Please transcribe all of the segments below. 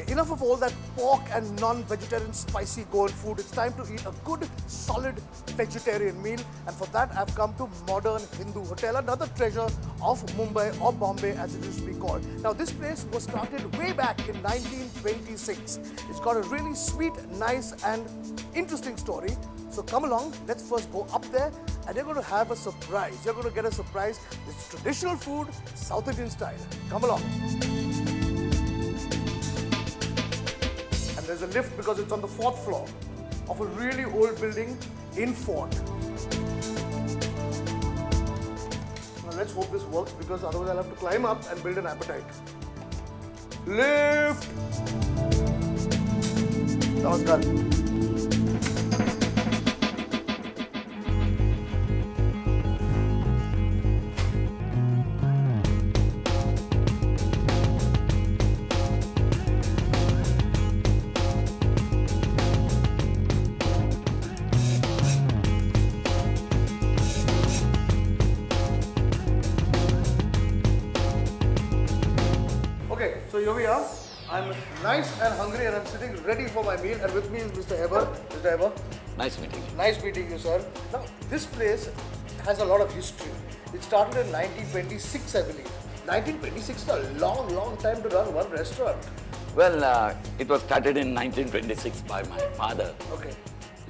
Okay, enough of all that pork and non-vegetarian spicy Goan food. It's time to eat a good, solid vegetarian meal. And for that, I've come to Modern Hindu Hotel, another treasure of Mumbai or Bombay as it used to be called. Now, this place was started way back in 1926. It's got a really sweet, nice and interesting story. So come along, let's first go up there and you're going to have a surprise. You're going to get a surprise. It's traditional food, South Indian style. Come along. And there's a lift because it's on the 4th floor of a really old building in Fort. Now let's hope this works because otherwise I'll have to climb up and build an appetite. Lift! Namaskar. Okay, so here we are. I'm nice and hungry and I'm sitting ready for my meal and with me is Mr. Heber. Mr. Heber. Nice meeting you. Nice meeting you, sir. Now, this place has a lot of history. It started in 1926, I believe. 1926 is a long, long time to run one restaurant. Well, it was started in 1926 by my father, Okay,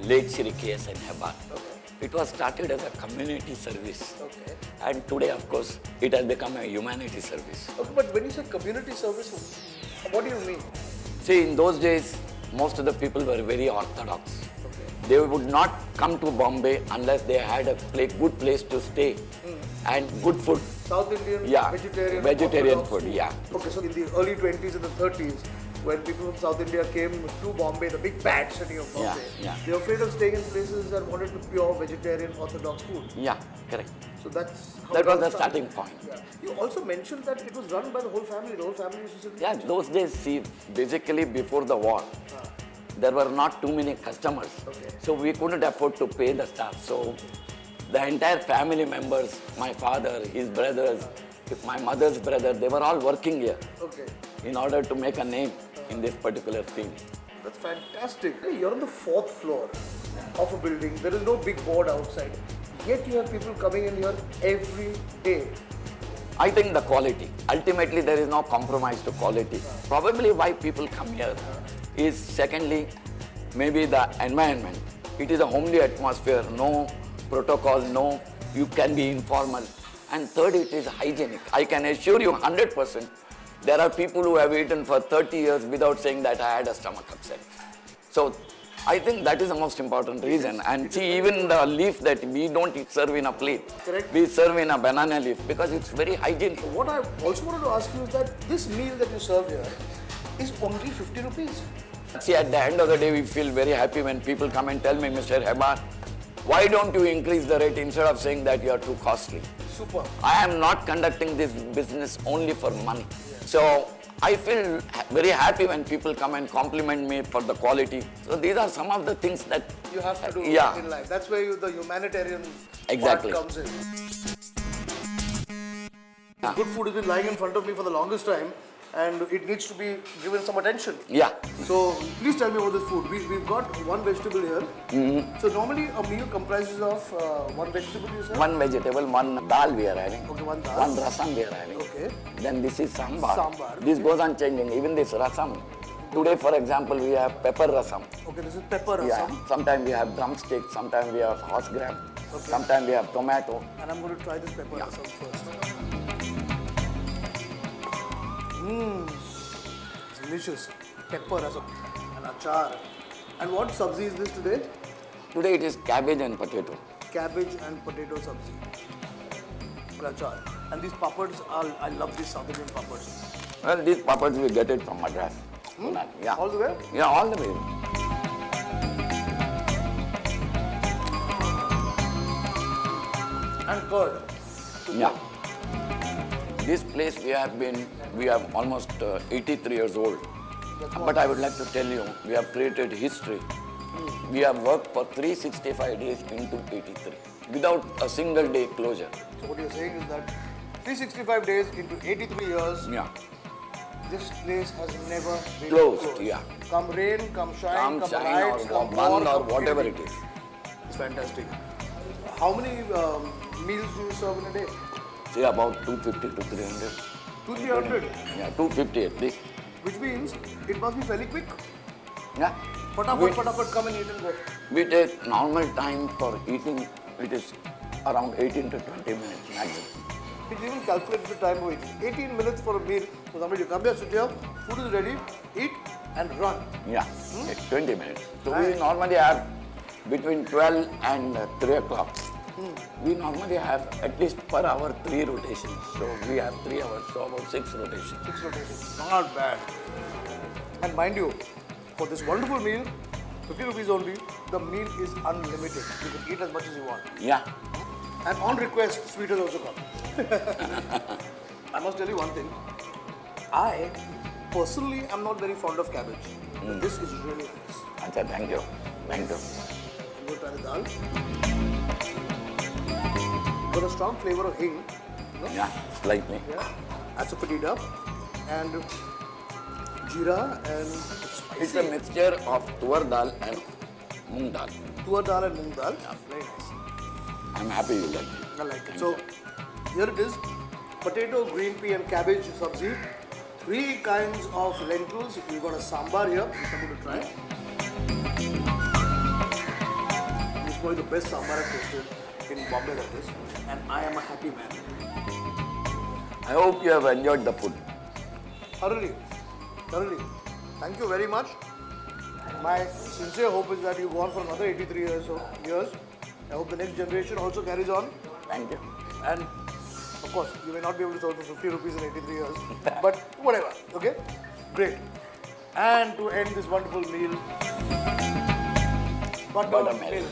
late Shri K.S.N. Hebar. okay, It was started as a community service. okay. And today, of course, it has become a humanity service. Okay, but when you say community service, what do you mean? See, in those days, most of the people were very orthodox. Okay. They would not come to Bombay unless they had a good place to stay and good food. South Indian, Yeah, vegetarian food, yeah. Okay, so in the early 20s and the 30s, when people from South India came to Bombay, the big bad city of Bombay, yeah. they were afraid of staying in places that wanted pure vegetarian orthodox food. Yeah, correct. So that's how That it was all the started. starting point. Yeah. You also mentioned that it was run by the whole family. The whole family used to sit in the Yeah, kitchen. those days, see, basically before the war, there were not too many customers. Okay. So we couldn't afford to pay the staff. So the entire family members, my father, his brothers, my mother's brother, they were all working here Okay. in order to make a name in this particular field. That's fantastic. Hey, you're on the 4th floor of a building. There is no big board outside. Yet you have people coming in here every day. I think the quality. Ultimately, there is no compromise to quality. Probably why people come here is secondly, maybe the environment. It is a homely atmosphere, no protocol, no, you can be informal. And third, it is hygienic. I can assure you 100%, there are people who have eaten for 30 years without saying that I had a stomach upset. So I think that is the most important reason. And see, even the leaf that we don't serve in a plate, Correct. we serve in a banana leaf because it's very hygienic. What I also wanted to ask you is that this meal that you serve here is only 50 rupees. See, at the end of the day, we feel very happy when people come and tell me, Mr. Hebar, why don't you increase the rate instead of saying that you are too costly? Super. I am not conducting this business only for money. So I feel very happy when people come and compliment me for the quality. So these are some of the things that You have to do Yeah. in life. That's where the humanitarian Exactly. part comes in. Good food has been lying in front of me for the longest time and it needs to be given some attention. Yeah. So please tell me about this food. We've got one vegetable here. So normally a meal comprises of one vegetable, you said? One vegetable, one dal we are having. Okay, one dal. One rasam we are having. Okay. Then this is sambar. Sambar, This okay. goes on changing. Even this rasam. Today, for example, we have pepper rasam. Okay, this is pepper Yeah. rasam. Sometimes we have drumstick, sometimes we have horse gram, Okay. sometimes we have tomato. And I'm going to try this pepper Yeah. rasam first. It's delicious. Pepper rasam and achar. And what sabzi is this today? Today it is cabbage and potato. Cabbage and potato sabzi. And achar. And these papads are, I love these South Indian papads. Well, these papads we get it from Madras. Yeah. All the way? Yeah, all the way. And curd. Yeah. This place we have almost 83 years old. But I would like to tell you, we have created history. We have worked for 365 days into 83 without a single day closure. So what you're saying is that 365 days into 83 years, Yeah. this place has never been Closed, yeah. Come rain, come shine, Come come shine riots, or come band war, or come whatever killing. it is. It's fantastic. How many meals do you serve in a day? See, about 250 to 300. 200-300. Yeah, 250 at least. Which means it must be fairly quick. Yeah. Fatafat, come and eat and go. We take normal time for eating. It is around 18 to 20 minutes maximum. It's even calculated the time waiting. 18 minutes for a meal. For somebody to come here, sit here, food is ready, eat and run. Yeah, it's 20 minutes. So Right. we normally have between 12 and 3 o'clock. We normally have at least per hour 3 rotations. So we have 3 hours, so about 6 rotations. 6 rotations. Not bad. And mind you, for this wonderful meal, 50 rupees only, the meal is unlimited. You can eat as much as you want. Yeah, And on request, sweeters also come. I must tell you one thing. I personally am not very fond of cabbage. But this is really nice. Acha, thank you. Thank you. I'm going to try the dal. Got a strong flavor of hing. You know? Yeah, slightly. Yeah. Asafoetida and jeera and It's a mixture of tuar dal and moong dal. tuar dal and moong dal. Very nice. I'm happy you like it. I like it. So here it is: potato, green pea, and cabbage sabzi. 3 kinds of lentils. We've got a sambar here, which I'm going to try. This is probably the best sambar I've tasted in Bombay like this, and I am a happy man. I hope you have enjoyed the food. Thoroughly. Thank you very much. My sincere hope is that you go on for another 83 years. I hope the next generation also carries on. Thank you. And of course, you may not be able to serve for 50 rupees in 83 years, but whatever, okay? Great. And to end this wonderful meal, buttermilk. Buttermilk.